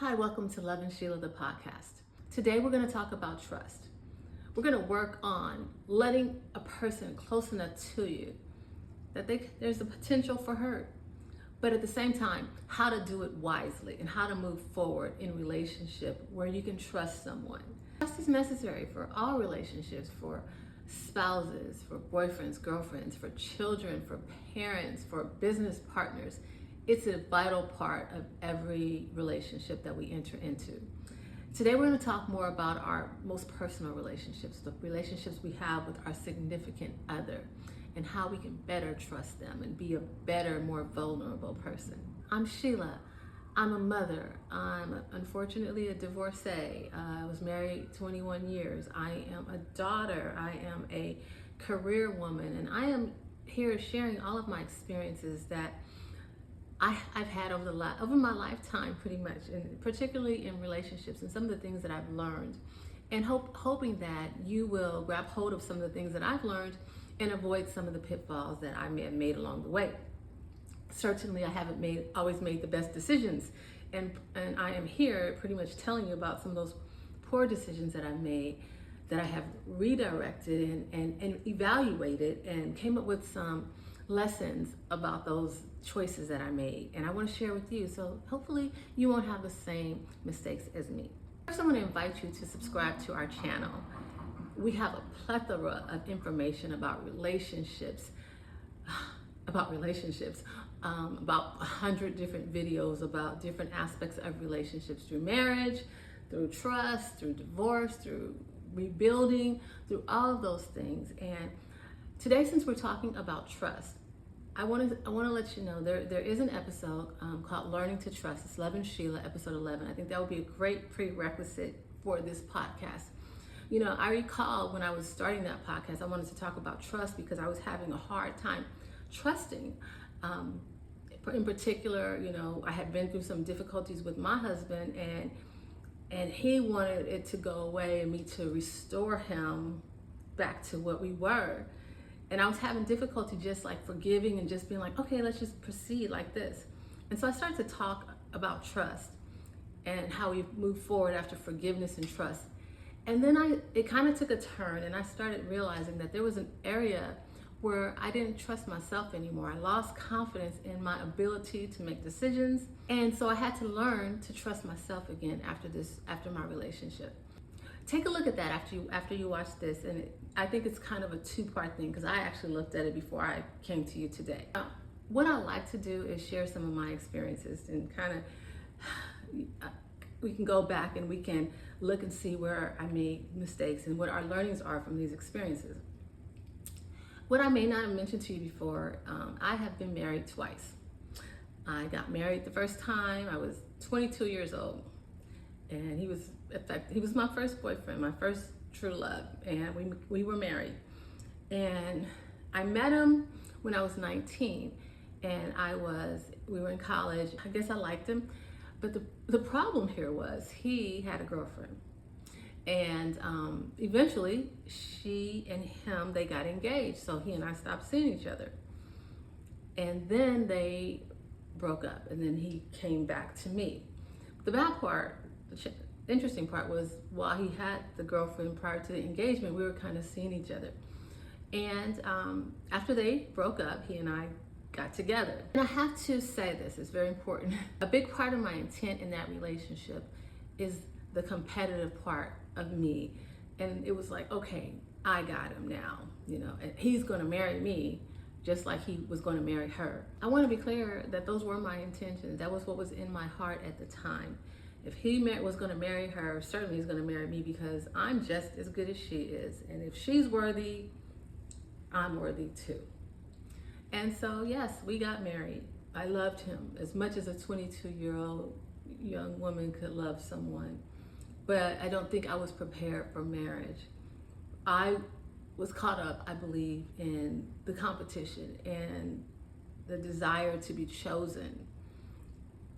Hi, welcome to Lovin Sheila, the podcast. Today we're going to talk about trust. We're going to work on letting a person close enough to you that there's a potential for hurt, but at the same time, how to do it wisely and how to move forward in relationship where you can trust someone. Trust is necessary for all relationships, for spouses, for boyfriends, girlfriends, for children, for parents, for business partners. It's a vital part of every relationship that we enter into. Today we're going to talk more about our most personal relationships, the relationships we have with our significant other, and how we can better trust them and be a better, more vulnerable person. I'm Sheila. I'm a mother. I'm unfortunately a divorcee. I was married 21 years. I am a daughter. I am a career woman, and I am here sharing all of my experiences that I've had over my lifetime, pretty much, and particularly in relationships, and some of the things that I've learned, and hoping that you will grab hold of some of the things that I've learned and avoid some of the pitfalls that I may have made along the way. Certainly, I haven't always made the best decisions, and I am here pretty much telling you about some of those poor decisions that I've made, that I have redirected and evaluated, and came up with some lessons about those choices that I made, and I want to share with you, so hopefully you won't have the same mistakes as me. First, I want to invite you to subscribe to our channel. We have a plethora of information about relationships, about 100 different videos about different aspects of relationships, through marriage, through trust, through divorce, through rebuilding, through all of those things. And today, since we're talking about trust, I want to let you know there is an episode called Learning to Trust. It's Lovin Sheila, episode 11. I think that would be a great prerequisite for this podcast. You know, I recall when I was starting that podcast, I wanted to talk about trust because I was having a hard time trusting. In particular, you know, I had been through some difficulties with my husband, and he wanted it to go away and me to restore him back to what we were. And I was having difficulty just like forgiving and just being like, okay, let's just proceed like this. And so I started to talk about trust and how we move forward after forgiveness and trust. And then it kind of took a turn, and I started realizing that there was an area where I didn't trust myself anymore. I lost confidence in my ability to make decisions. And so I had to learn to trust myself again after my relationship. Take a look at that after you watch this, and I think it's kind of a two-part thing because I actually looked at it before I came to you today. What I like to do is share some of my experiences, and kind of we can go back and we can look and see where I made mistakes and what our learnings are from these experiences. What I may not have mentioned to you before, I have been married twice. I got married the first time I was 22 years old, and he was my first boyfriend, my first true love, and we were married. And I met him when I was 19, and we were in college. I guess I liked him, but the problem here was he had a girlfriend, and eventually she and him, they got engaged, so he and I stopped seeing each other. And then they broke up, and then he came back to me. The bad part, the interesting part, was while he had the girlfriend prior to the engagement, we were kind of seeing each other. And after they broke up, he and I got together. And I have to say this, it's very important. A big part of my intent in that relationship is the competitive part of me. And it was like, okay, I got him now, you know, and he's gonna marry me just like he was gonna marry her. I wanna be clear that those were my intentions. That was what was in my heart at the time. If he was going to marry her, certainly he's going to marry me because I'm just as good as she is. And if she's worthy, I'm worthy too. And so, yes, we got married. I loved him as much as a 22-year-old young woman could love someone. But I don't think I was prepared for marriage. I was caught up, I believe, in the competition and the desire to be chosen,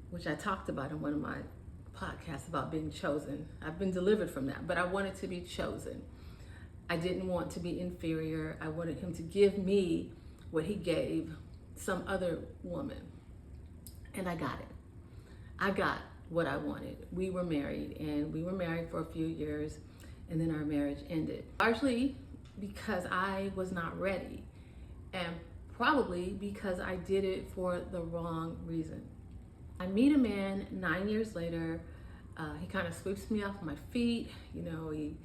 which I talked about in one of my podcast about being chosen. I've been delivered from that, but I wanted to be chosen. I didn't want to be inferior. I wanted him to give me what he gave some other woman. And I got it. I got what I wanted. We were married, and we were married for a few years, and then our marriage ended. Largely because I was not ready, and probably because I did it for the wrong reason. I meet a man 9 years later. He kind of sweeps me off my feet. You know, he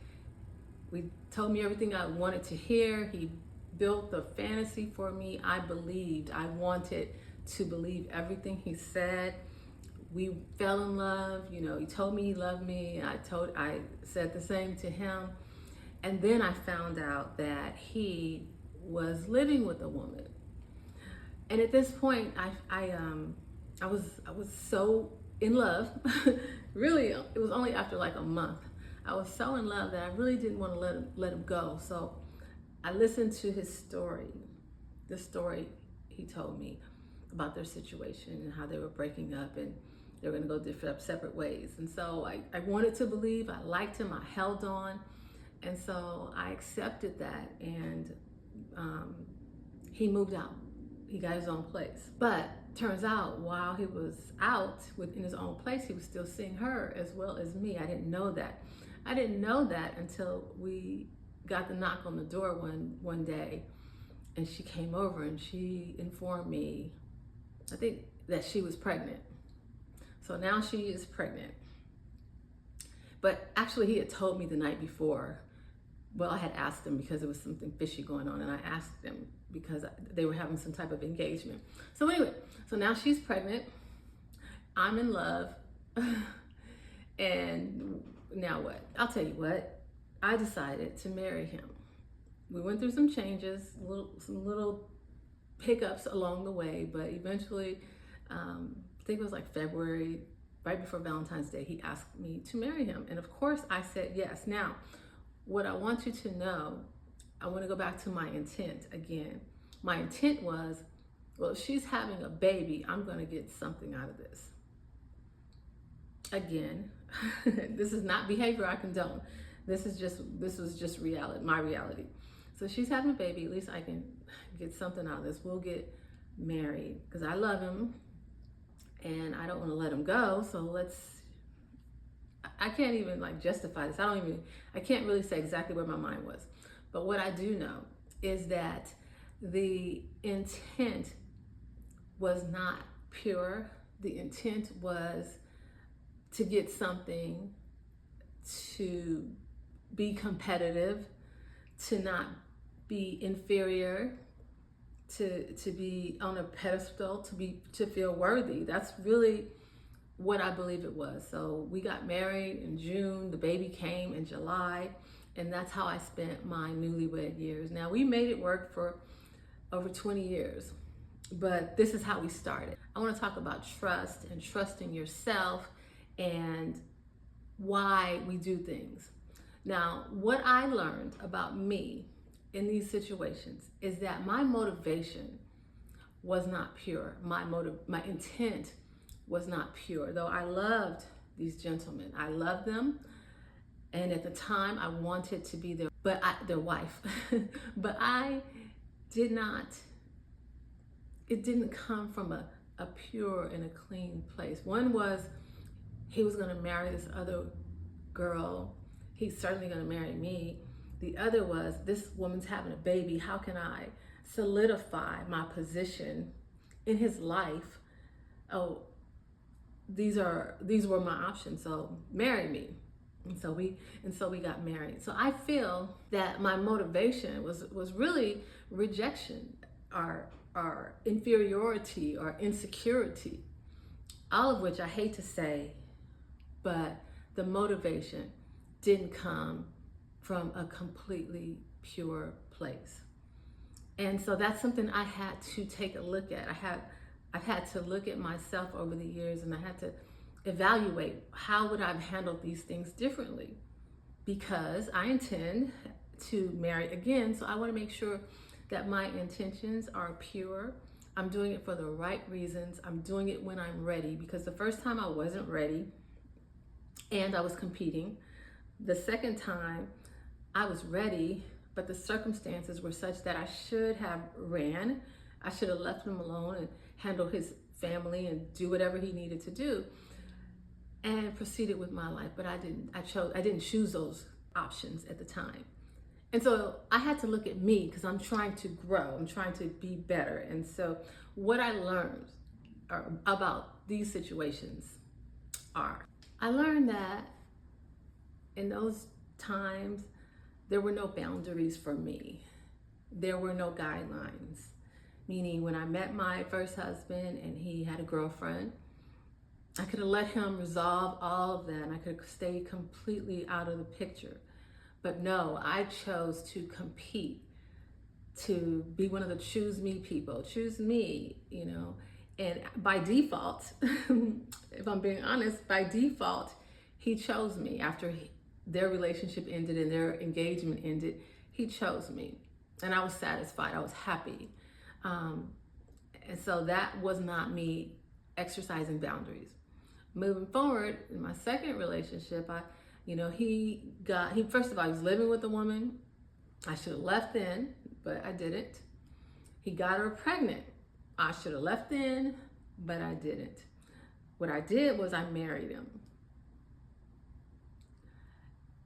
told me everything I wanted to hear. He built the fantasy for me. I believed. I wanted to believe everything he said. We fell in love. You know, he told me he loved me. I said the same to him. And then I found out that he was living with a woman. And at this point, I was so in love. Really, it was only after like a month. I was so in love that I really didn't want to let him go. So I listened to his story, the story he told me about their situation and how they were breaking up and they were going to go different separate ways. And so I wanted to believe. I liked him. I held on. And so I accepted that, and he moved out. He got his own place. But turns out while he was out in his own place, he was still seeing her as well as me. I didn't know that. I didn't know that until we got the knock on the door one day, and she came over and she informed me, I think, that she was pregnant. So now she is pregnant. But actually he had told me the night before. Well, I had asked him because there was something fishy going on, and I asked him because they were having some type of engagement. So anyway, so now she's pregnant. I'm in love. And now what? I'll tell you what. I decided to marry him. We went through some changes, some little hiccups along the way, but eventually, I think it was like February, right before Valentine's Day, he asked me to marry him. And of course I said yes. Now, what I want you to know, I want to go back to my intent again. My intent was, well, if she's having a baby, I'm going to get something out of this. Again, this is not behavior I condone. This was just reality, my reality. So she's having a baby, at least I can get something out of this. We'll get married because I love him and I don't want to let him go. So I can't even like justify this. I can't really say exactly where my mind was. But what I do know is that the intent was not pure. The intent was to get something, to be competitive, to not be inferior, to be on a pedestal, to feel worthy. That's really what I believe it was. So we got married in June, the baby came in July, and that's how I spent my newlywed years. Now, we made it work for over 20 years, but this is how we started. I want to talk about trust and trusting yourself and why we do things. Now, what I learned about me in these situations is that my motivation was not pure. My intent was not pure. Though I loved these gentlemen, I loved them, and at the time I wanted to be their wife. But I did not. It didn't come from a pure and a clean place. One was he was going to marry this other girl. He's certainly going to marry me. The other was, this woman's having a baby. How can I solidify my position in his life? Oh, these were my options. So marry me. And so we got married. So I feel that my motivation was really rejection, or inferiority, or insecurity, all of which I hate to say, but the motivation didn't come from a completely pure place. And so that's something I had to take a look at. I've had to look at myself over the years, and I had to evaluate how would I have handled these things differently, because I intend to marry again. So I want to make sure that my intentions are pure. I'm doing it for the right reasons. I'm doing it when I'm ready, because the first time I wasn't ready and I was competing. The second time I was ready, but the circumstances were such that I should have ran. I should have left him alone and handled his family and do whatever he needed to do. and proceeded with my life. But I didn't choose those options at the time. And so I had to look at me because I'm trying to grow, I'm trying to be better. And so what I learned about these situations I learned that in those times, there were no boundaries for me. There were no guidelines. Meaning when I met my first husband and he had a girlfriend, I could have let him resolve all of that and I could have stayed completely out of the picture. But no, I chose to compete, to be one of the choose me people, choose me, and by default, if I'm being honest, by default, he chose me after their relationship ended and their engagement ended. He chose me and I was satisfied. I was happy. And so that was not me exercising boundaries. Moving forward, in my second relationship, he first of all, he was living with a woman. I should have left then, but I didn't. He got her pregnant. I should have left then, but I didn't. What I did was I married him.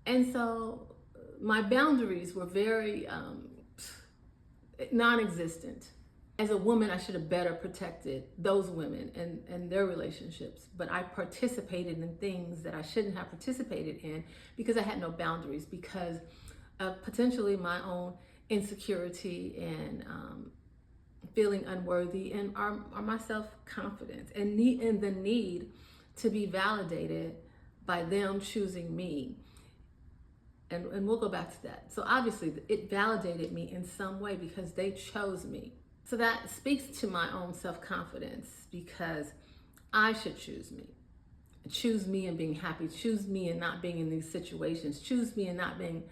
And so my boundaries were very non-existent. As a woman, I should have better protected those women and their relationships, but I participated in things that I shouldn't have participated in because I had no boundaries, because of potentially my own insecurity and feeling unworthy and my self-confidence and the need to be validated by them choosing me. And we'll go back to that. So obviously it validated me in some way because they chose me. So that speaks to my own self-confidence, because I should choose me and being happy, choose me and not being in these situations, choose me and not being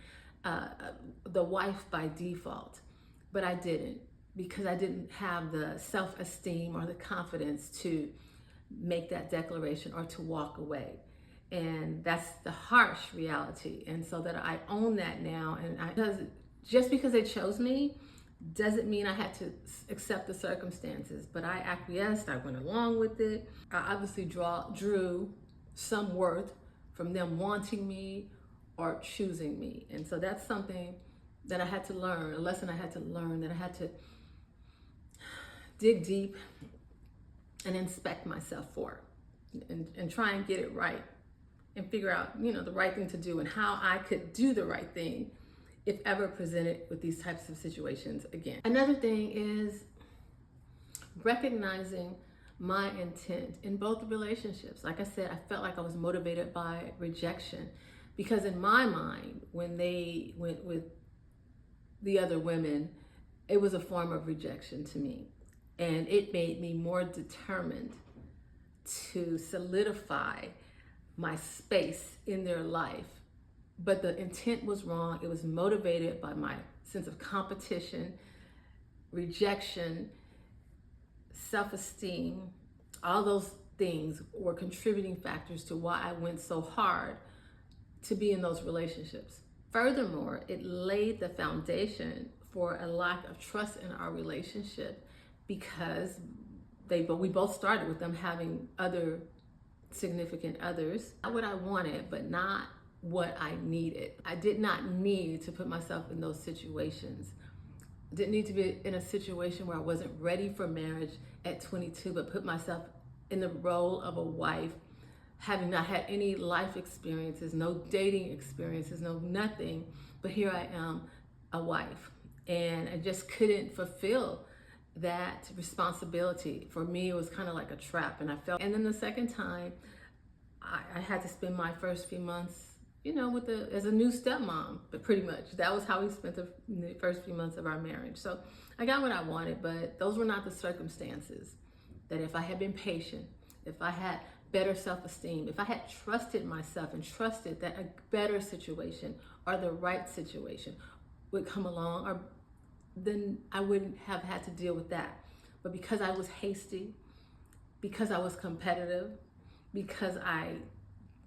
the wife by default. But I didn't, because I didn't have the self-esteem or the confidence to make that declaration or to walk away. And that's the harsh reality. And so that I own that now. And just because they chose me doesn't mean I had to accept the circumstances, but I acquiesced, I went along with it. I obviously drew some worth from them wanting me or choosing me. And so that's something that I had to learn, a lesson I had to learn, that I had to dig deep and inspect myself for, and try and get it right and figure out, the right thing to do and how I could do the right thing if ever presented with these types of situations again. Another thing is recognizing my intent in both relationships. Like I said, I felt like I was motivated by rejection, because in my mind, when they went with the other women, it was a form of rejection to me. And it made me more determined to solidify my space in their life. But the intent was wrong. It was motivated by my sense of competition, rejection, self-esteem. All those things were contributing factors to why I went so hard to be in those relationships. Furthermore, it laid the foundation for a lack of trust in our relationship, because we both started with them having other significant others. Not what I wanted, but not what I needed. I did not need to put myself in those situations. I didn't need to be in a situation where I wasn't ready for marriage at 22, but put myself in the role of a wife, having not had any life experiences, no dating experiences, no nothing, but here I am, a wife. And I just couldn't fulfill that responsibility. For me, it was kind of like a trap, and and then the second time, I had to spend my first few months as a new stepmom, but pretty much that was how we spent the first few months of our marriage. So I got what I wanted, but those were not the circumstances. That if I had been patient, if I had better self-esteem, if I had trusted myself and trusted that a better situation or the right situation would come along, then I wouldn't have had to deal with that. But because I was hasty, because I was competitive, because I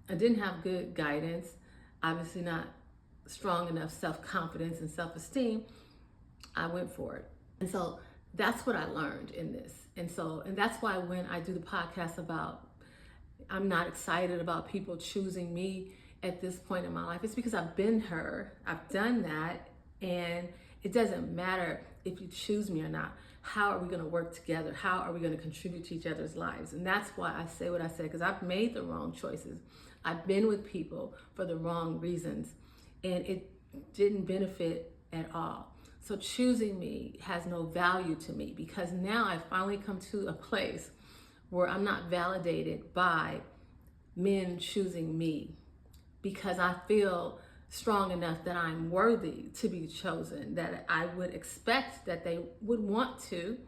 didn't have good guidance, obviously not strong enough self-confidence and self-esteem, I went for it. And so that's what I learned in this. And that's why when I do the podcast about I'm not excited about people choosing me at this point in my life. It's because I've been her. I've done that. And it doesn't matter if you choose me or not. How are we going to work together? How are we going to contribute to each other's lives? And that's why I say what I say, because I've made the wrong choices. I've been with people for the wrong reasons, and it didn't benefit at all. So choosing me has no value to me, because now I've finally come to a place where I'm not validated by men choosing me, because I feel strong enough that I'm worthy to be chosen, that I would expect that they would want to,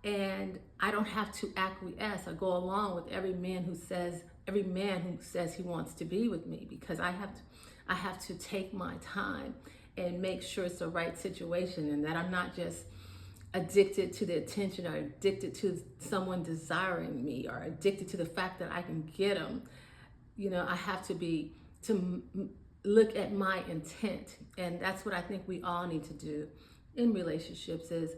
and I don't have to acquiesce or go along with every man who says he wants to be with me, because I have to take my time and make sure it's the right situation, and that I'm not just addicted to the attention, or addicted to someone desiring me, or addicted to the fact that I can get them. I have to look at my intent. And that's what I think we all need to do in relationships, is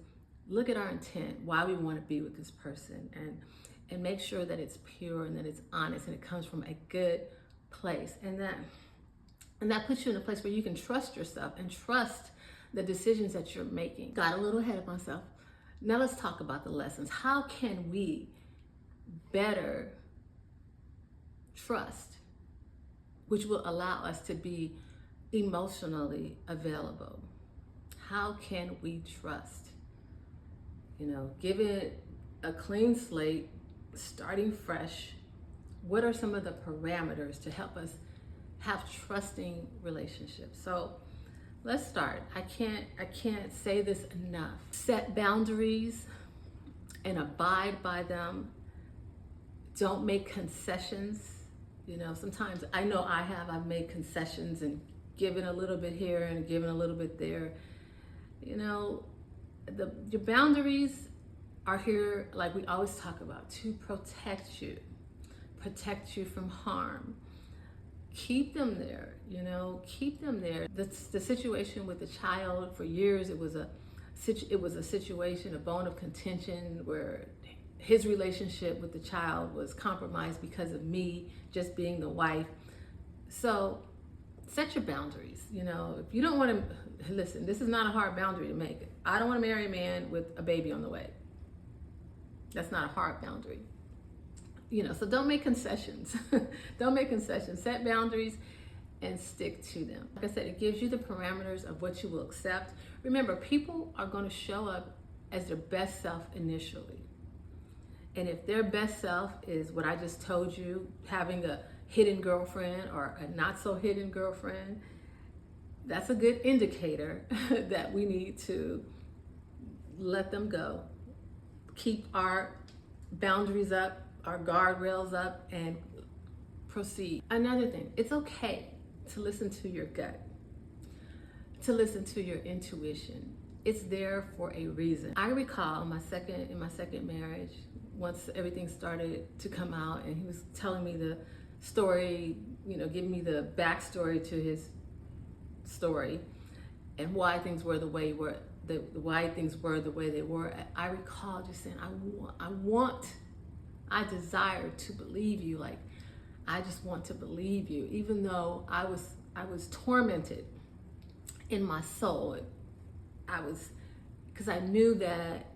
look at our intent, why we want to be with this person, and make sure that it's pure and that it's honest and it comes from a good place. And that puts you in a place where you can trust yourself and trust the decisions that you're making. Got a little ahead of myself. Now let's talk about the lessons. How can we better trust, which will allow us to be emotionally available? How can we trust? Give it a clean slate, starting fresh. What are some of the parameters to help us have trusting relationships? So let's start. I can't say this enough. Set boundaries and abide by them. Don't make concessions. Sometimes I know I've made concessions and given a little bit here and given a little bit there. Your boundaries are here, like we always talk about, to protect you from harm. Keep them there, keep them there. The situation with the child, for years, it was a situation, a bone of contention, where his relationship with the child was compromised because of me just being the wife. So set your boundaries. If you don't want to, listen, this is not a hard boundary to make. I don't want to marry a man with a baby on the way. That's not a hard boundary. So don't make concessions. Don't make concessions. Set boundaries and stick to them. Like I said, it gives you the parameters of what you will accept. Remember, people are going to show up as their best self initially. And if their best self is what I just told you, having a hidden girlfriend or a not so hidden girlfriend, that's a good indicator that we need to let them go. Keep our boundaries up, our guardrails up, and proceed. Another thing, it's okay to listen to your gut, to listen to your intuition. It's there for a reason. I recall in my second marriage, once everything started to come out and he was telling me the story, giving me the backstory to his story and why things were the way they were. I recall just saying, I desire to believe you. Like, I just want to believe you, even though I was tormented in my soul. Because I knew that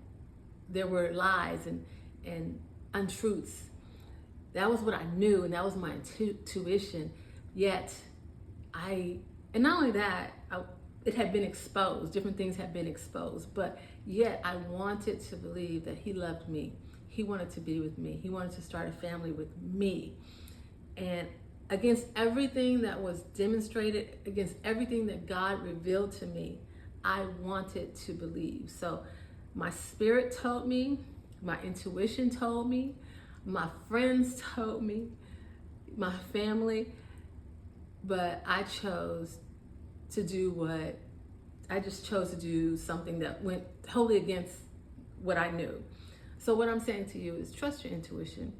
there were lies and untruths. That was what I knew, and that was my intuition. Yet and not only that, it had been exposed, different things had been exposed, but yet I wanted to believe that he loved me. He wanted to be with me. He wanted to start a family with me. And against everything that was demonstrated, against everything that God revealed to me, I wanted to believe. So my spirit told me, my intuition told me, my friends told me, my family, but I chose to do something that went totally against what I knew. So what I'm saying to you is trust your intuition,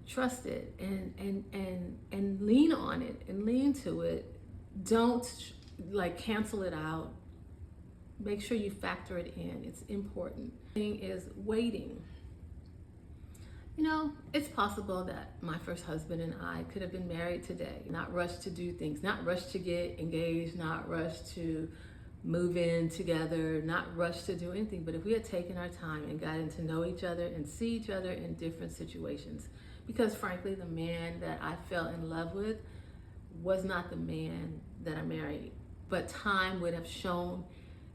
trust it and lean on it and lean to it. Don't cancel it out. Make sure you factor it in. It's important. The thing is waiting. It's possible that my first husband and I could have been married today, not rushed to do things, not rushed to get engaged, not rushed to move in together, not rushed to do anything. But if we had taken our time and gotten to know each other and see each other in different situations, because frankly, the man that I fell in love with was not the man that I married, but time would have shown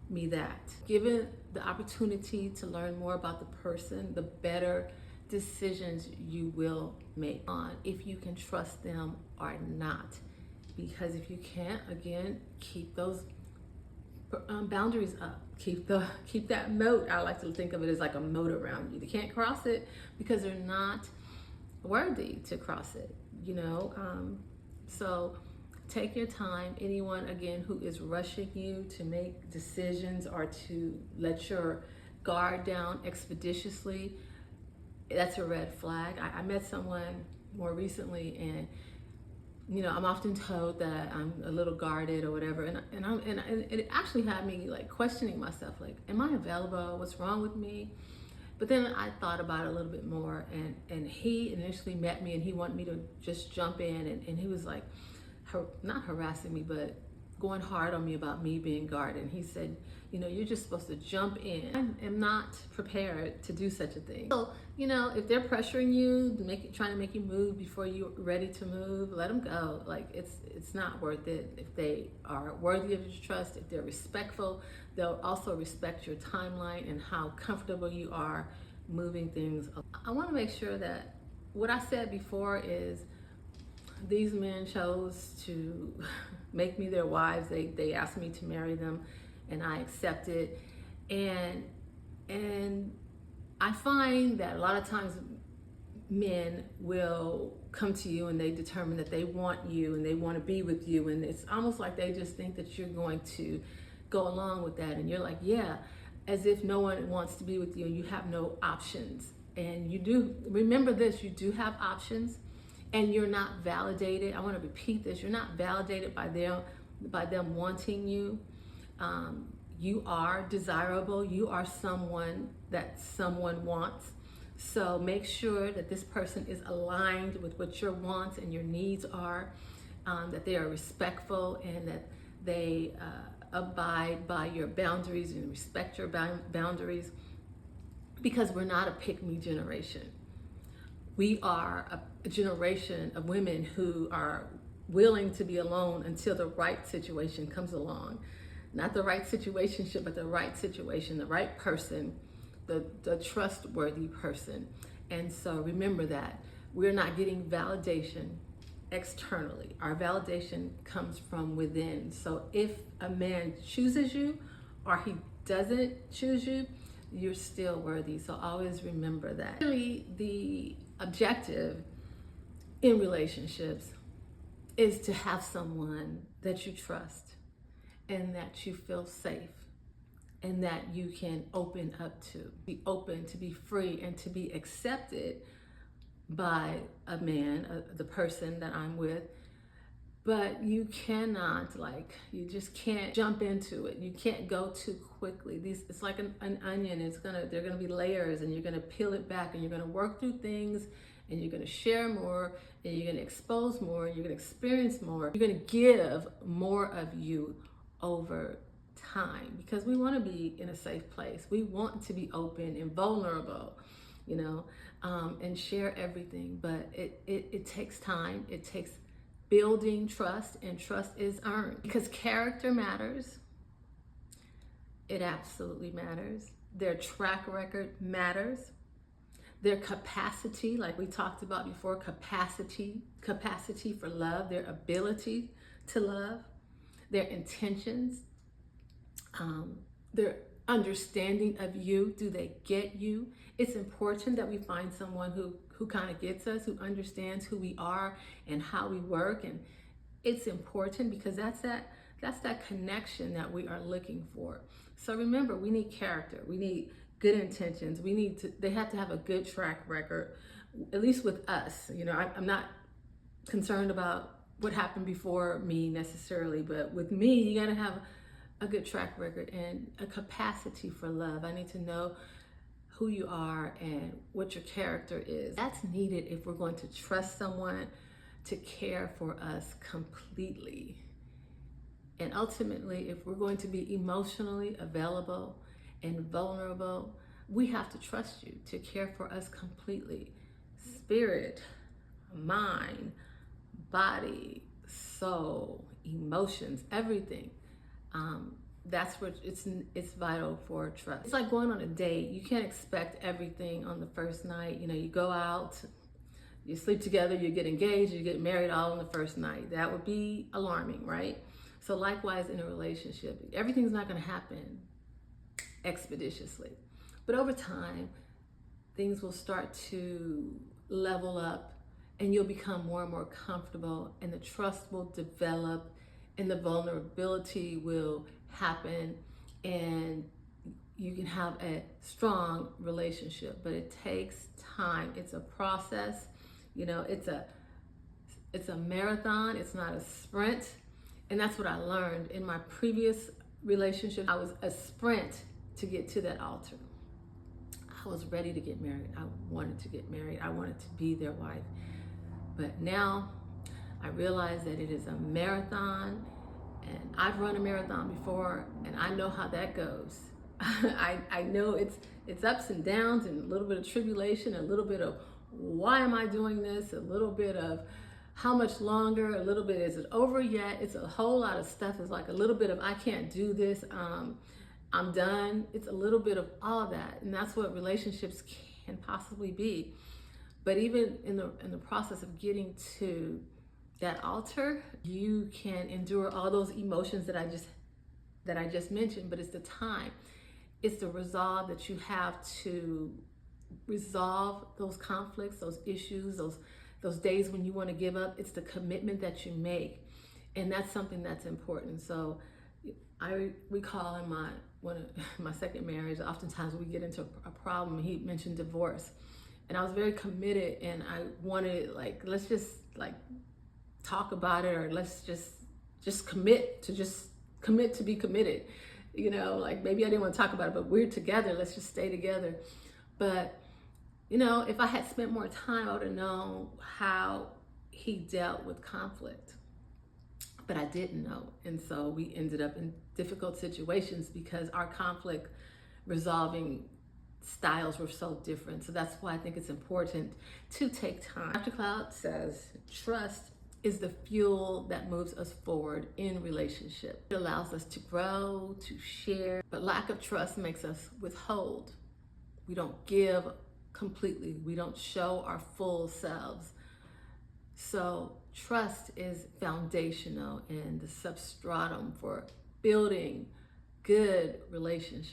me that. Given the opportunity to learn more about the person, the better decisions you will make on if you can trust them or not. Because if you can't, again, keep those boundaries up. Keep that moat. I like to think of it as like a moat around you. They can't cross it because they're not worthy to cross it. So take your time. Anyone, again, who is rushing you to make decisions or to let your guard down expeditiously, that's a red flag. I met someone more recently, and I'm often told that I'm a little guarded or whatever, and it actually had me like questioning myself, like, am I available? What's wrong with me? But then I thought about it a little bit more, and he initially met me and he wanted me to just jump in, and he was like, not harassing me, but going hard on me about me being guarded. And he said, you're just supposed to jump in. I am not prepared to do such a thing. So, if they're pressuring you, trying to make you move before you're ready to move, let them go. Like, it's not worth it. If they are worthy of your trust, if they're respectful, they'll also respect your timeline and how comfortable you are moving things. I want to make sure that what I said before is these men chose to make me their wives. They asked me to marry them, and I accepted. And I find that a lot of times men will come to you and they determine that they want you and they want to be with you, and it's almost like they just think that you're going to go along with that, and you're like, yeah, as if no one wants to be with you and you have no options. And you do, remember this, you do have options. And you're not validated. I want to repeat this. You're not validated by them wanting you. You are desirable. You are someone that someone wants. So make sure that this person is aligned with what your wants and your needs are, that they are respectful, and that they abide by your boundaries and respect your boundaries, because we're not a pick-me generation. We are a generation of women who are willing to be alone until the right situation comes along. Not the right situationship, but the right situation, the right person, the trustworthy person. And so remember that we're not getting validation externally. Our validation comes from within. So if a man chooses you or he doesn't choose you, you're still worthy. So always remember that. Really, the objective in relationships is to have someone that you trust and that you feel safe and that you can open up to. Be open, to be free, and to be accepted by a man, the person that I'm with. But you cannot, you just can't jump into it. You can't go too quickly. It's like an onion. There are gonna be layers, and you're gonna peel it back, and you're gonna work through things, and you're gonna share more, and you're gonna expose more, and you're gonna experience more. You're gonna give more of you over time, because we want to be in a safe place. We want to be open and vulnerable, and share everything. But it takes time. It takes building trust, and trust is earned, because character matters. It absolutely matters. Their track record matters. Their capacity, like we talked about before, capacity for love, their ability to love, their intentions, their understanding of you. Do they get you? It's important that we find someone who kind of gets us, who understands who we are and how we work. And it's important because that's that connection that we are looking for. So remember, we need character. We need good intentions. They have to have a good track record, at least with us. I'm not concerned about what happened before me necessarily, but with me, you got to have a good track record and a capacity for love. I need to know who you are and what your character is. That's needed if we're going to trust someone to care for us completely. And ultimately, if we're going to be emotionally available and vulnerable, we have to trust you to care for us completely. Spirit, mind, body, soul, emotions, everything. That's what it's vital for trust. It's like going on a date. You can't expect everything on the first night. You know, you go out, you sleep together, you get engaged, you get married all on the first night. That would be alarming, right? So likewise in a relationship, everything's not going to happen expeditiously. But over time, things will start to level up and you'll become more and more comfortable and the trust will develop and the vulnerability will happen and you can have a strong relationship. But it takes time. It's a process. You know, it's a marathon. It's not a sprint. And that's what I learned in my previous relationship. I was a sprint to get to that altar. I was ready to get married. I wanted to get married. I wanted to be their wife. But now I realize that it is a marathon, and I've run a marathon before, and I know how that goes. I know it's ups and downs and a little bit of tribulation, a little bit of why am I doing this, a little bit of how much longer, a little bit is it over yet. It's a whole lot of stuff. It's like a little bit of I can't do this, I'm done. It's a little bit of all that, and that's what relationships can possibly be. But even in the process of getting to that altar, you can endure all those emotions that I just mentioned. But it's the time, it's the resolve that you have to resolve those conflicts, those issues, those days when you want to give up. It's the commitment that you make, and that's something that's important. So I recall in my second marriage, oftentimes we get into a problem. He mentioned divorce, and I was very committed, and I wanted, like, let's just like talk about it, or let's just commit to be committed. You know, like maybe I didn't want to talk about it, but we're together. Let's just stay together. But you know, if I had spent more time, I would have known how he dealt with conflict. But I didn't know. And so we ended up in difficult situations because our conflict resolving styles were so different. So that's why I think it's important to take time. Dr. Cloud says trust is the fuel that moves us forward in relationship. It allows us to grow, to share, but lack of trust makes us withhold. We don't give completely. We don't show our full selves. So trust is foundational and the substratum for building good relationships.